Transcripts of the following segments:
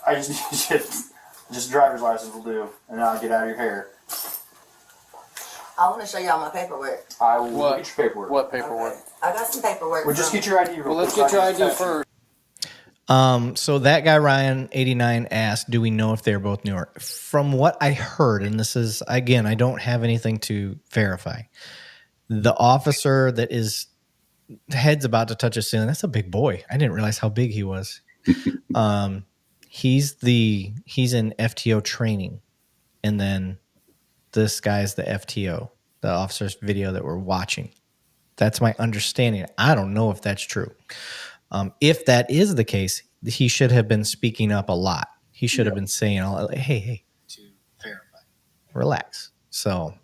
I just need just driver's license will do, and then I'll get out of your hair. I want to show y'all my paperwork. I will get your paperwork. What paperwork? Okay. I got some paperwork. Well, just get your ID. Well, let's get your ID first. So that guy, Ryan 89, asked, do we know if they're both New York? From what I heard, and this is, again, I don't have anything to verify. The officer that is head's about to touch a ceiling, that's a big boy. I didn't realize how big he was. He's in FTO training. And then this guy's the FTO, the officer's video that we're watching. That's my understanding. I don't know if that's true. If that is the case, he should have been speaking up a lot. He should have been saying, hey, to verify. Relax. So.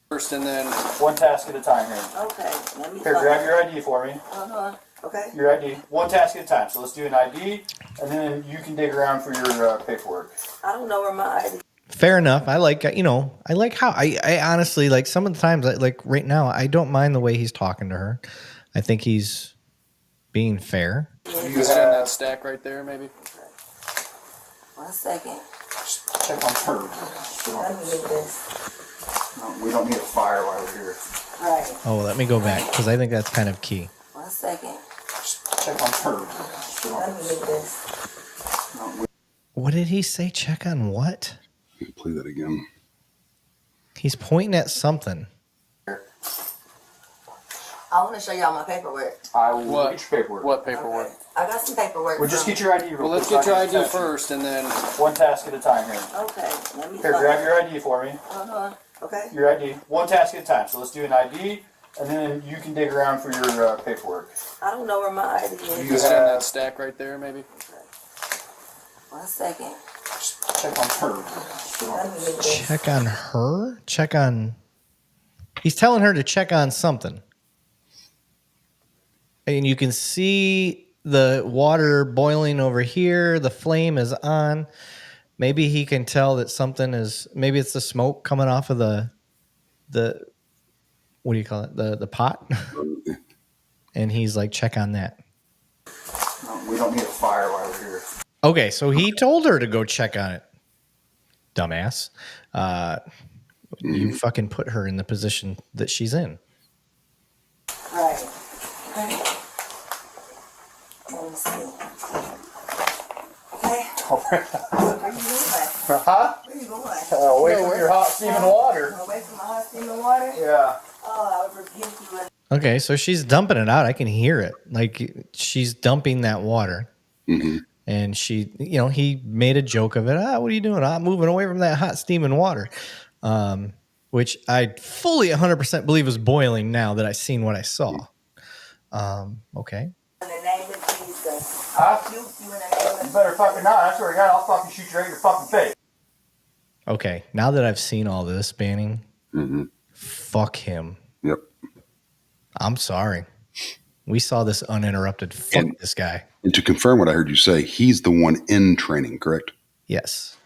First and then. One task at a time here. Okay. Let me here, grab your ID for me. Okay. Your ID. One task at a time. So let's do an ID, and then you can dig around for your paperwork. I don't know where my ID. Fair enough. I like how I honestly, like, some of the times, like right now, I don't mind the way he's talking to her. I think he's being fair. You can stand that stack right there, maybe. Okay. 1 second. Just check on her. Let me do this. No, we don't need a fire while we're here. Right. Oh, let me go back, because I think that's kind of key. 1 second. Just check on her. Let me do this. No, What did he say? Check on what? Play that again. He's pointing at something. I want to show y'all my paperwork. I will get your paperwork. What paperwork? Okay. I got some paperwork. Well, just get your ID. Well, let's get your ID first and then. One task at a time here. Okay. Let me here, grab your ID for me. Okay. Your ID. One task at a time. So let's do an ID, and then you can dig around for your paperwork. I don't know where my ID is. You can stand that stack right there, maybe. Okay. 1 second. Just check on her. Let me do this. Check on her? Check on... He's telling her to check on something. And you can see the water boiling over here. The flame is on. Maybe he can tell that something is... Maybe it's the smoke coming off of the what do you call it? The pot? And he's like, check on that. No, we don't need a fire while we're here. Okay, so he told her to go check on it. Dumbass. You fucking put her in the position that she's in. Right. Okay. Let me see. Okay. Where you going? Huh? Where you going? Away from your hot steaming water. Away from my hot steaming water? Yeah. Oh, I would rebuke you. Okay, so she's dumping it out. I can hear it. Like, she's dumping that water. Mm-hmm. And she, he made a joke of it. What are you doing? I'm moving away from that hot steaming water. Which I fully 100% believe is boiling now that I've seen what I saw. Okay. In the name of Jesus. Huh? You in the name of You better fucking not. I swear to God, I'll fucking shoot you right in your fucking face. Okay, now that I've seen all this, Banning, fuck him. Yep. I'm sorry. We saw this uninterrupted. Fuck this guy. And to confirm what I heard you say, he's the one in training, correct? Yes.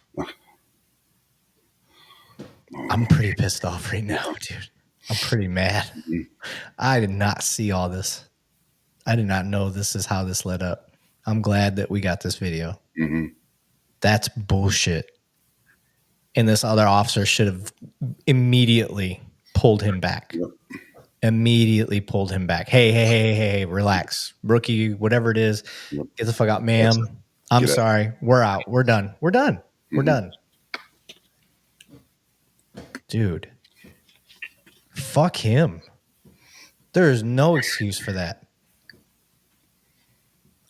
I'm pretty pissed off right now, dude. I'm pretty mad. I did not see all this. I did not know this is how this led up. I'm glad that we got this video. That's bullshit. And this other officer should have immediately pulled him back. Yep. Immediately pulled him back. Hey, relax. Rookie, whatever it is, get the fuck out. Ma'am, I'm sorry. We're out. We're done. We're done. We're done. Dude, fuck him. There is no excuse for that.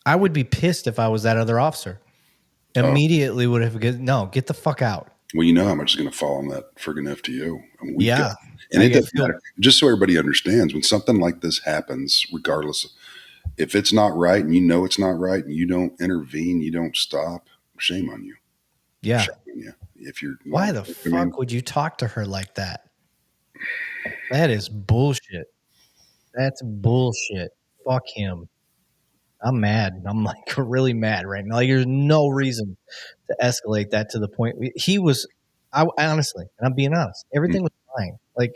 I would be pissed if I was that other officer. Immediately would have get the fuck out. Well, you know how much is going to fall on that friggin' FTO. I mean, And it doesn't matter. Just so everybody understands, when something like this happens, regardless, if it's not right and you know it's not right and you don't intervene, you don't stop, shame on you. Yeah. Shame on you. If you're Why the fuck would you talk to her like that? That is bullshit. That's bullshit. Fuck him. I'm mad. I'm like really mad right now. Like, there's no reason to escalate that to the point. He was, I honestly, and I'm being honest, everything was fine. Like,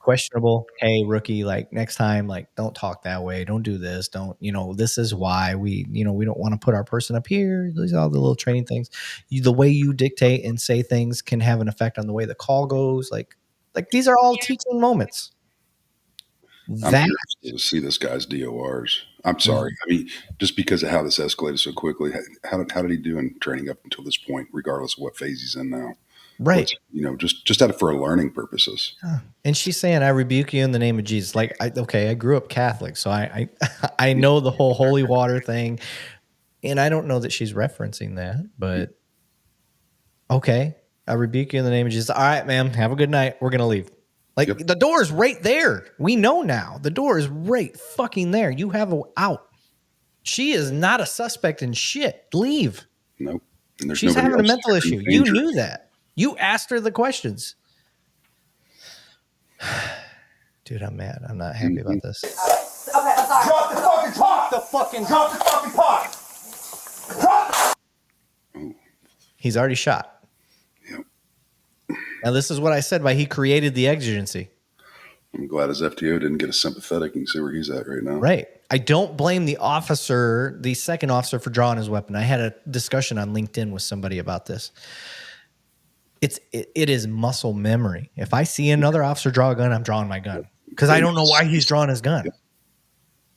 questionable. Hey, rookie, like next time, like don't talk that way. Don't do this. Don't, this is why we don't want to put our person up here. These are all the little training things. The way you dictate and say things can have an effect on the way the call goes. Like these are all teaching moments. I'm That curious to see this guy's DORs. I'm sorry. I mean, just because of how this escalated so quickly, how did he do in training up until this point, regardless of what phase he's in now? right. Just out of for learning purposes. And she's saying, "I rebuke you in the name of Jesus." Like, I grew up Catholic, so I I know the whole holy water thing, and I don't know that she's referencing that, but okay, I rebuke you in the name of Jesus. All right, ma'am, have a good night. We're gonna leave. Like the door is right there. We know now. The door is right fucking there. You have a out. She is not a suspect in shit. Leave. Nope. And there's She's nobody having a else mental there issue. in You danger. knew that. You asked her the questions. Dude, I'm mad. I'm not happy about this. Okay, I'm sorry. Drop the fucking pot! Drop the fucking pot! Drop! He's already shot. Yep. Now, this is what I said by he created the exigency. I'm glad his FTO didn't get a sympathetic. You can see where he's at right now. Right. I don't blame the officer, the second officer, for drawing his weapon. I had a discussion on LinkedIn with somebody about this. It is muscle memory. If I see another officer draw a gun, I'm drawing my gun because I don't know why he's drawing his gun.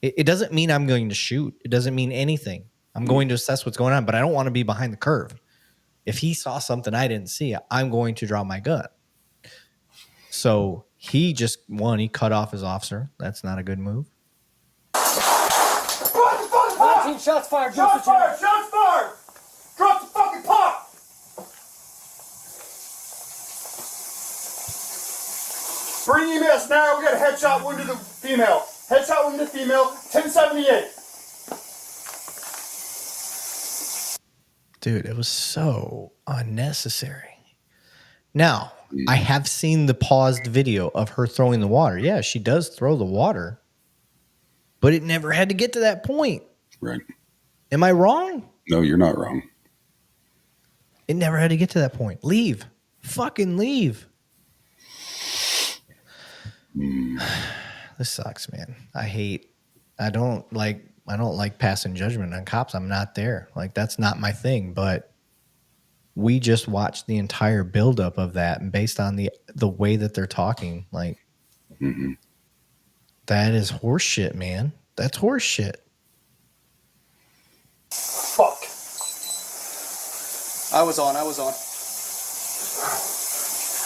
It doesn't mean I'm going to shoot. It doesn't mean anything. I'm going to assess what's going on, but I don't want to be behind the curve. If he saw something I didn't see, I'm going to draw my gun. So he cut off his officer. That's not a good move. Drop the fucking pot! 19 shots fired. Shots fired! Shots fired! Drop the fucking pot! Bring EMS now. We got a headshot wound to the female. Headshot wound to the female. 1078. Dude, it was so unnecessary. Now, I have seen the paused video of her throwing the water. Yeah, she does throw the water, but it never had to get to that point. Right. Am I wrong? No, you're not wrong. It never had to get to that point. Leave. Fucking leave. This sucks, man. I don't like passing judgment on cops. I'm not there. Like, that's not my thing. But we just watched the entire buildup of that, and based on the way that they're talking, like, that is horseshit, man. That's horseshit. Fuck. I was on.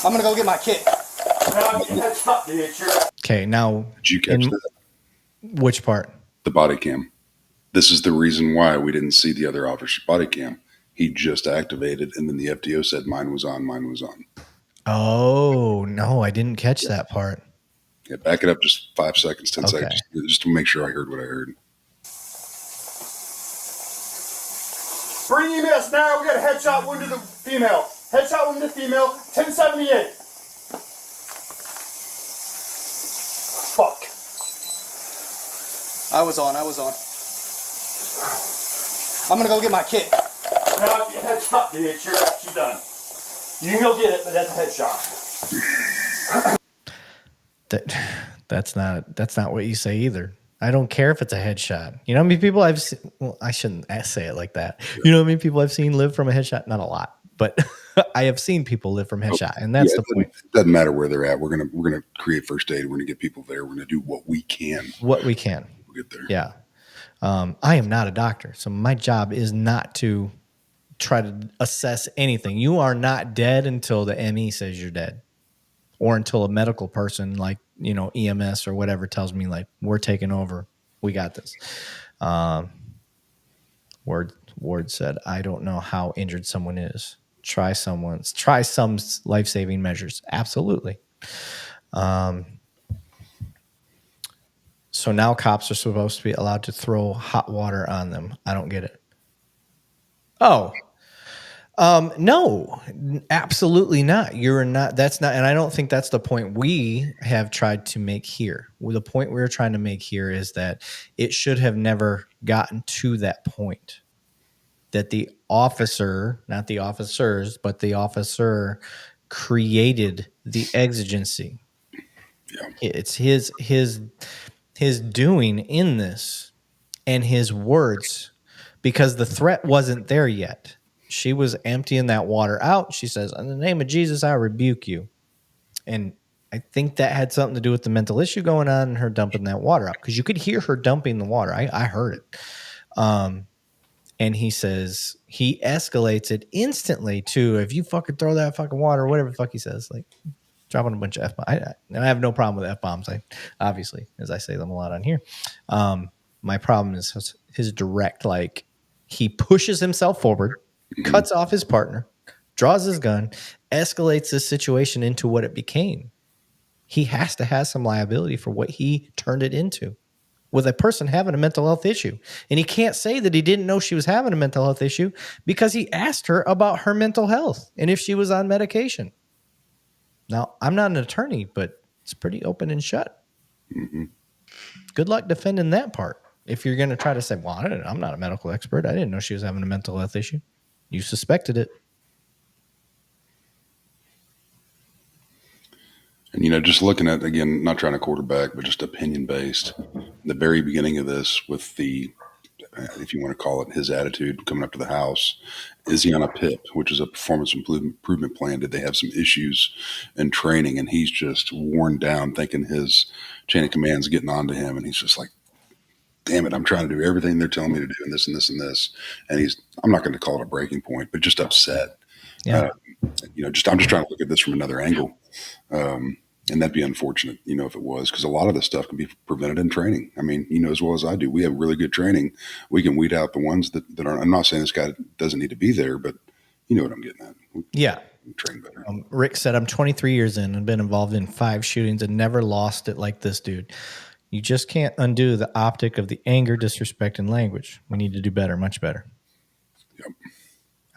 I'm gonna go get my kit. Now I'm getting headshot, bitch. Okay, now Did you catch that? which part? The body cam. This is the reason why we didn't see the other officer's body cam. He just activated, and then the FTO said mine was on. Oh, no, I didn't catch that part. Yeah, back it up just 5 seconds, 10 Okay. seconds, just to make sure I heard what I heard. Bring EMS now. We got a headshot wound to the female. Headshot wound to the female. 1078. Fuck. I was on. I'm gonna go get my kit. Now I'm getting headshot, bitch. She's done. You can go get it, but that's a headshot. That's not what you say either. I don't care if it's a headshot. You know how many people I've seen? Well, I shouldn't say it like that. You know how many people I've seen live from a headshot? Not a lot, but I have seen people live from a headshot, and that's the point. It doesn't matter where they're at. We're gonna create first aid. We're gonna get people there. We're gonna do what we can. What we can. We'll get there. Yeah. I am not a doctor, so my job is not to try to assess anything. You are not dead until the ME says you're dead, or until a medical person like, EMS or whatever tells me, like, we're taking over. We got this. Ward said, I don't know how injured someone is. Try some life-saving measures. Absolutely. So now cops are supposed to be allowed to throw hot water on them. I don't get it. Oh, no, absolutely not. You're not. That's not. And I don't think that's the point we have tried to make here. Well, the point we're trying to make here is that it should have never gotten to that point. That the officer, not the officers, but the officer created the exigency. Yeah. It's his doing in this and his words, because the threat wasn't there yet. She was emptying that water out. She says, "In the name of Jesus, I rebuke you." And I think that had something to do with the mental issue going on and her dumping that water out, because you could hear her dumping the water. I heard it. And he says he escalates it instantly to, "If you fucking throw that fucking water," or whatever the fuck he says, like dropping a bunch of F-bombs. I have no problem with F-bombs. Obviously, as I say them a lot on here. My problem is his direct, like, he pushes himself forward, cuts off his partner, draws his gun, escalates this situation into what it became. He has to have some liability for what he turned it into, with a person having a mental health issue. And he can't say that he didn't know she was having a mental health issue, because he asked her about her mental health and if she was on medication. Now, I'm not an attorney, but it's pretty open and shut. Good luck defending that part. If you're going to try to say, "Well, I'm not a medical expert. I didn't know she was having a mental health issue." You suspected it. And, just looking at, again, not trying to quarterback, but just opinion based, the very beginning of this with the, if you want to call it, his attitude coming up to the house, is he on a PIP, which is a performance improvement plan? Did they have some issues in training? And he's just worn down, thinking his chain of command's getting onto him. And he's just like, damn it, I'm trying to do everything they're telling me to do, and this and this and this. And I'm not going to call it a breaking point, but just upset. Yeah. I'm just trying to look at this from another angle. And that'd be unfortunate, if it was, because a lot of this stuff can be prevented in training. I mean, as well as I do, we have really good training. We can weed out the ones that aren't. I'm not saying this guy doesn't need to be there, but you know what I'm getting at. Yeah. We train better. Rick said, "I'm 23 years in and been involved in 5 shootings and never lost it like this dude. You just can't undo the optic of the anger, disrespect, and language. We need to do better, much better." Yep.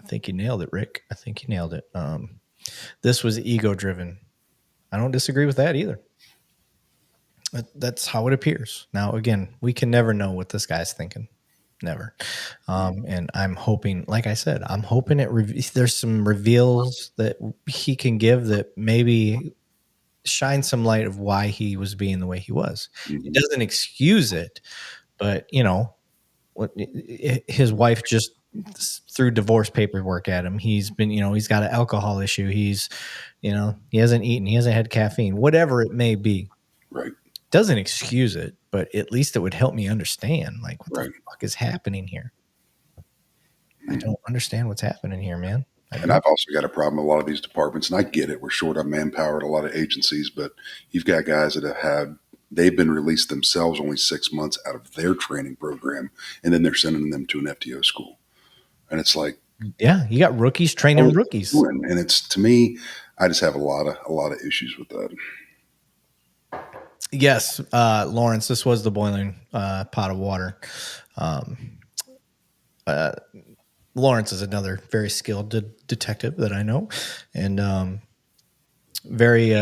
I think you nailed it, Rick. I think you nailed it. This was ego driven. I don't disagree with that either. That's how it appears. Now, again, we can never know what this guy's thinking. Never. And I'm hoping, like I said, I'm hoping there's some reveals that he can give that maybe shine some light of why he was being the way he was. It doesn't excuse it, but his wife just threw divorce paperwork at him. He's been, he's got an alcohol issue. He's, he hasn't eaten, he hasn't had caffeine, whatever it may be. Right. Doesn't excuse it, but at least it would help me understand, like, what Right. the fuck is happening here? I don't understand what's happening here, man. And I've also got a problem with a lot of these departments, and I get it. We're short on manpower at a lot of agencies, but you've got guys that they've been released themselves only 6 months out of their training program, and then they're sending them to an FTO school. And it's like, yeah, you got rookies training rookies. And it's, to me, I just have a lot of issues with that. Yes, Lawrence, this was the boiling pot of water. Lawrence is another very skilled detective that I know, and very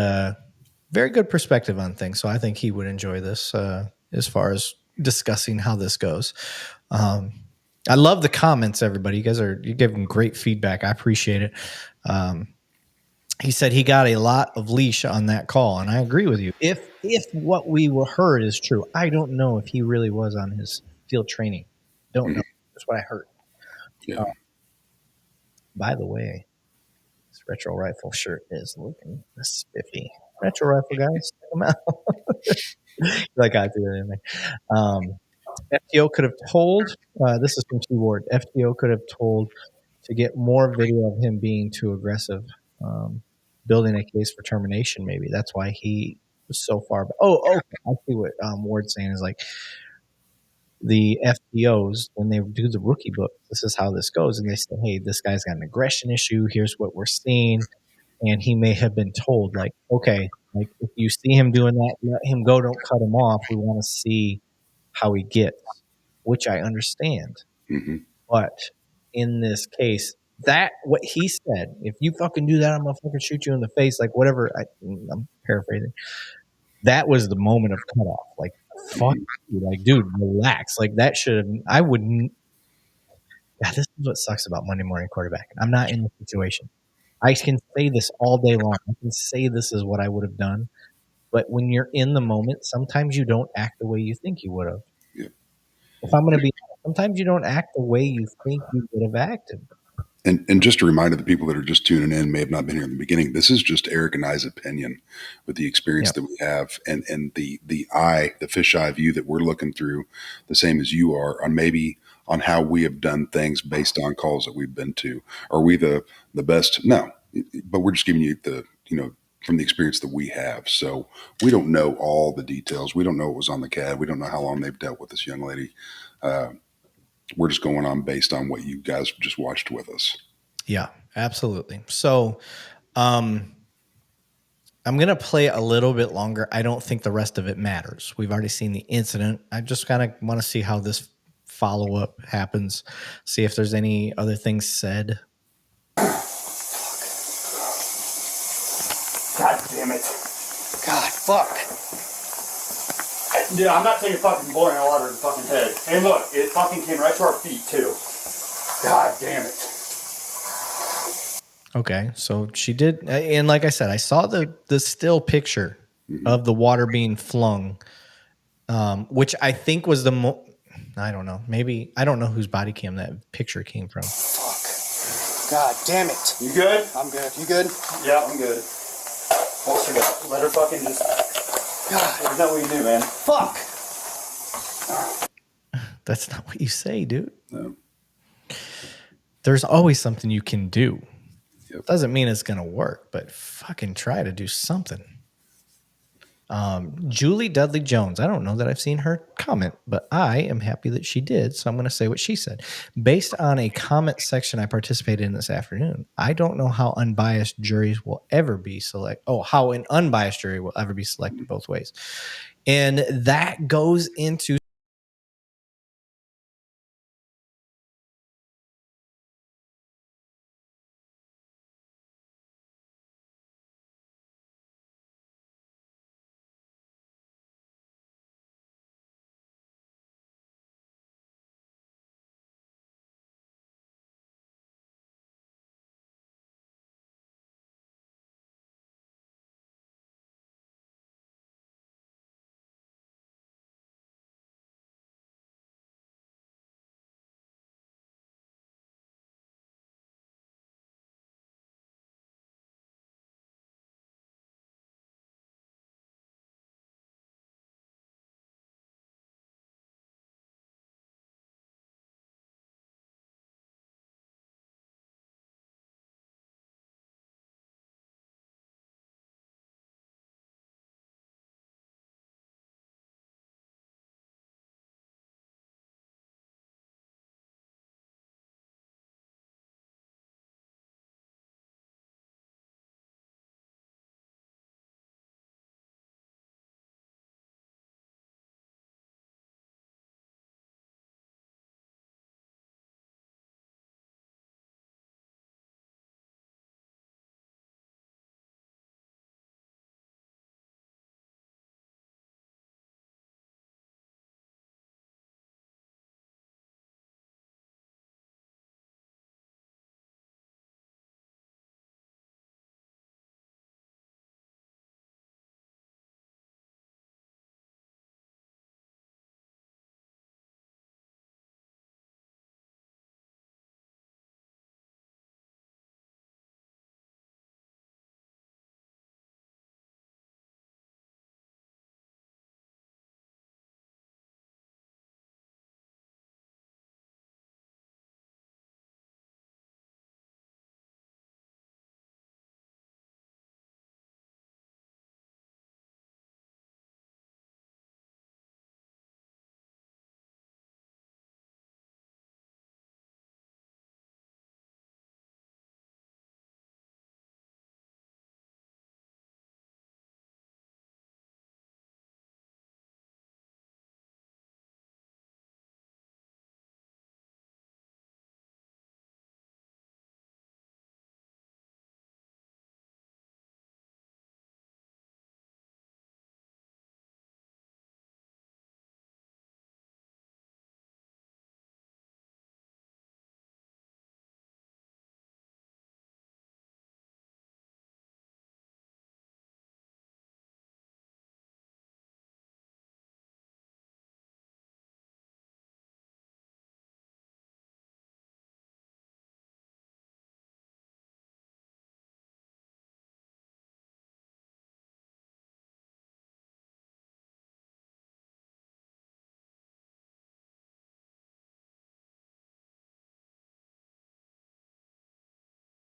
good perspective on things. So I think he would enjoy this as far as discussing how this goes. I love the comments, everybody. You're giving great feedback. I appreciate it. He said he got a lot of leash on that call, and I agree with you. If what we heard is true, I don't know if he really was on his field training. Don't know. That's what I heard. Yeah. By the way, this retro rifle shirt is looking spiffy. Retro rifle guys, check them out. Like I do it in there. FTO could have told. This is from T Ward. FTO could have told to get more video of him being too aggressive, building a case for termination. Maybe that's why he was so far. Okay. I see what Ward's saying is, like, the FTOs, when they do the rookie book, this is how this goes. And they say, hey, this guy's got an aggression issue. Here's what we're seeing. And he may have been told, like, okay, like, if you see him doing that, let him go. Don't cut him off. We want to see how he gets, which I understand. Mm-hmm. But in this case, what he said, if you fucking do that, I'm going to fucking shoot you in the face. Like, whatever. I'm paraphrasing. That was the moment of cutoff. Like, fuck you. Like, dude, relax. Like, that I wouldn't. God, this is what sucks about Monday morning quarterbacking. I'm not in the situation. I can say this all day long. I can say this is what I would have done. But when you're in the moment, sometimes you don't act the way you think you would have. Yeah. If I'm going to be honest, sometimes you don't act the way you think you would have acted. And just a reminder, the people that are just tuning in may have not been here in the beginning. This is just Eric and I's opinion with the experience Yep. that we have, and the fisheye view that we're looking through, the same as you are, on how we have done things based on calls that we've been to. Are we the best? No, but we're just giving you from the experience that we have. So we don't know all the details. We don't know what was on the CAD. We don't know how long they've dealt with this young lady. We're just going on based on what you guys just watched with us. Yeah, absolutely. So I'm going to play a little bit longer. I don't think the rest of it matters. We've already seen the incident. I just kind of want to see how this follow-up happens, see if there's any other things said. God damn it. God, fuck. Dude, I'm not taking fucking boiling water to the fucking head. And look, it fucking came right to our feet, too. God damn it. Okay, so she did, and like I said, I saw the still picture of the water being flung, which I think was I don't know, maybe, I don't know whose body cam that picture came from. Fuck. God damn it. You good? I'm good. You good? Yeah, I'm good. What's she got? Let her fucking just... God. Isn't that what you do, man? Fuck. That's not what you say, dude. No. There's always something you can do. Yep. Doesn't mean it's gonna work, but fucking try to do something. Julie Dudley Jones. I don't know that I've seen her comment, but I am happy that she did. So I'm going to say what she said. Based on a comment section I participated in this afternoon, I don't know how unbiased juries will ever be selected. Oh, how an unbiased jury will ever be selected both ways. And that goes into